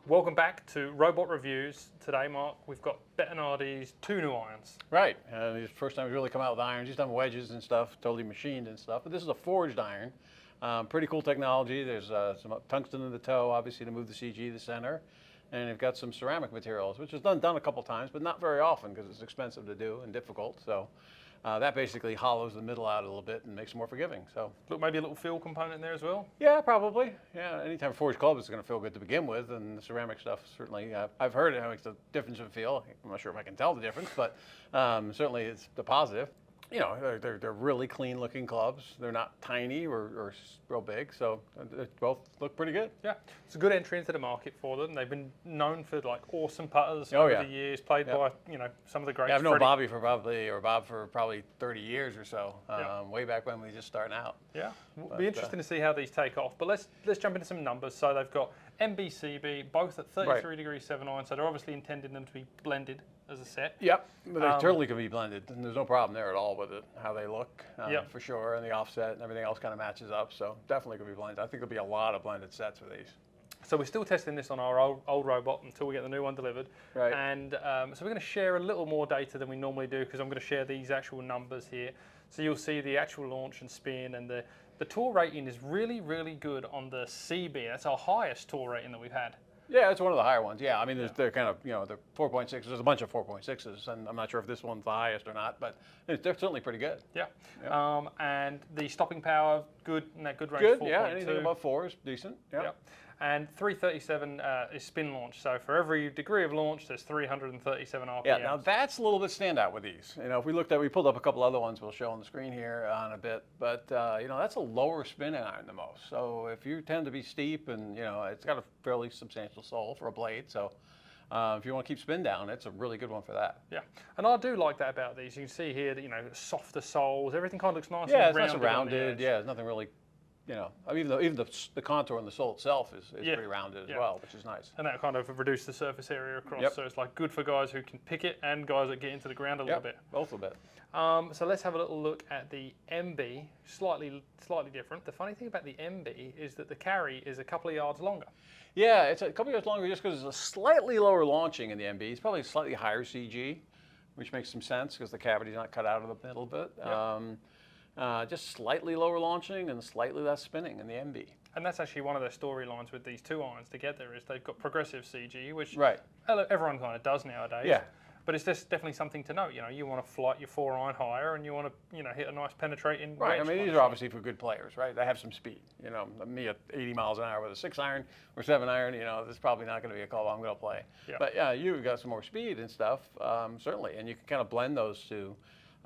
Welcome back to Robot Reviews. Today, Mark, we've got Bettinardi's 2 new irons. Right, it's the first time he's really come out with irons. He's done wedges and stuff, totally machined and stuff. But this is a forged iron. Pretty cool technology. There's some tungsten in the toe, obviously, to move the CG to the center. And they've got some ceramic materials, which is done a couple times, but not very often because it's expensive to do and difficult. So that basically hollows the middle out a little bit and makes it more forgiving. So Look, maybe a little feel component there as well? yeah, probably. Yeah, anytime a forged club is going to feel good to begin with, and the ceramic stuff certainly, I've heard it makes a difference in feel. I'm not sure if I can tell the difference, but certainly it's the positive. You know, they're really clean looking clubs. They're not tiny or real big, so they both look pretty good. Yeah, it's a good entry into the market for them. They've been known for like awesome putters over the years, played by some of the greats. Yeah, I've known Bob for probably 30 years or so, way back when we were just starting out. Yeah, it'll be interesting to see how these take off. But let's jump into some numbers. So they've got MB, CB, both at 33 degrees 7 iron. So they're obviously intending them to be blended as a set. Yep, but they totally can be blended, and there's no problem there at all with it, how they look, for sure, and the offset and everything else kind of matches up, so definitely could be blended. I think there'll be a lot of blended sets with these. So we're still testing this on our old robot until we get the new one delivered. Right. And so we're going to share a little more data than we normally do because I'm going to share these actual numbers here. So you'll see the actual launch and spin, and the tour rating is really, really good on the CB. That's our highest tour rating that we've had. Yeah, it's one of the higher ones. Yeah, I mean, they're kind of, they're 4.6. There's a bunch of 4.6s, and I'm not sure if this one's the highest or not, but they're certainly pretty good. Yeah. And the stopping power, good in that good range. Good, 4.2. yeah, anything above 4 is decent. Yeah. And 337 is spin launch. So for every degree of launch, there's 337 RPMs. Yeah, now that's a little bit standout with these. If we pulled up a couple other ones we'll show on the screen here on a bit, but that's a lower spinning iron than most. So if you tend to be steep and, it's got a fairly substantial sole for a blade, so if you want to keep spin down, it's a really good one for that. Yeah, and I do like that about these. You can see here that, softer soles, everything kind of looks nice and rounded. Yeah, it's nice and rounded. Yeah, there's nothing really, even the contour on the sole itself is pretty rounded as well, which is nice. And that kind of reduced the surface area across, so it's like good for guys who can pick it and guys that get into the ground a little bit. Both a bit. So let's have a little look at the MB, slightly different. The funny thing about the MB is that the carry is a couple of yards longer. Yeah, it's a couple of yards longer just because it's a slightly lower launching in the MB. It's probably a slightly higher CG, which makes some sense because the cavity's not cut out of the middle bit. Just slightly lower launching and slightly less spinning in the MB. And that's actually one of the storylines with these two irons together is they've got progressive CG, which everyone kind of does nowadays. Yeah. But it's just definitely something to note. You want to flight your 4 iron higher, and you want to hit a nice penetrating. Right. I mean, these are obviously for good players, right? They have some speed. Me at 80 miles an hour with a 6 iron or 7 iron, this is probably not going to be a club I'm going to play. Yeah. But yeah, you've got some more speed and stuff, certainly, and you can kind of blend those two.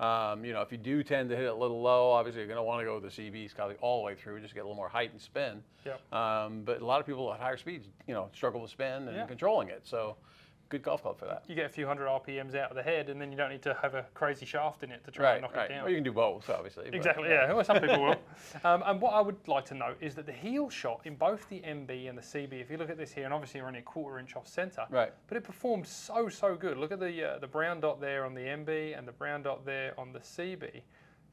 If you do tend to hit it a little low, obviously you're going to want to go with the CBs probably all the way through, just get a little more height and spin. Yep. But a lot of people at higher speeds, struggle with spin and controlling it. So good golf club for that. You get a few hundred RPMs out of the head, and then you don't need to have a crazy shaft in it to try and knock it down. Well, you can do both, obviously. Exactly, yeah. Well, some people will. And what I would like to note is that the heel shot in both the MB and the CB, if you look at this here, and obviously we're only a 1/4 inch off center, but it performed so good. Look at the brown dot there on the MB and the brown dot there on the CB.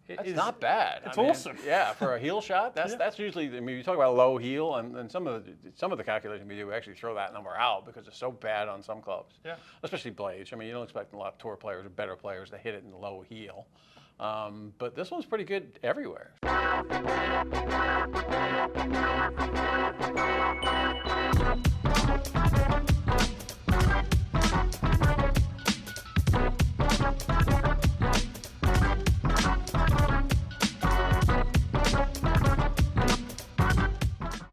That's not bad. It's awesome. Yeah, for a heel shot, that's usually. I mean, you talk about low heel, and some of the calculations we do, we actually throw that number out because it's so bad on some clubs. Yeah. Especially blades. I mean, you don't expect a lot of tour players or better players to hit it in the low heel, but this one's pretty good everywhere.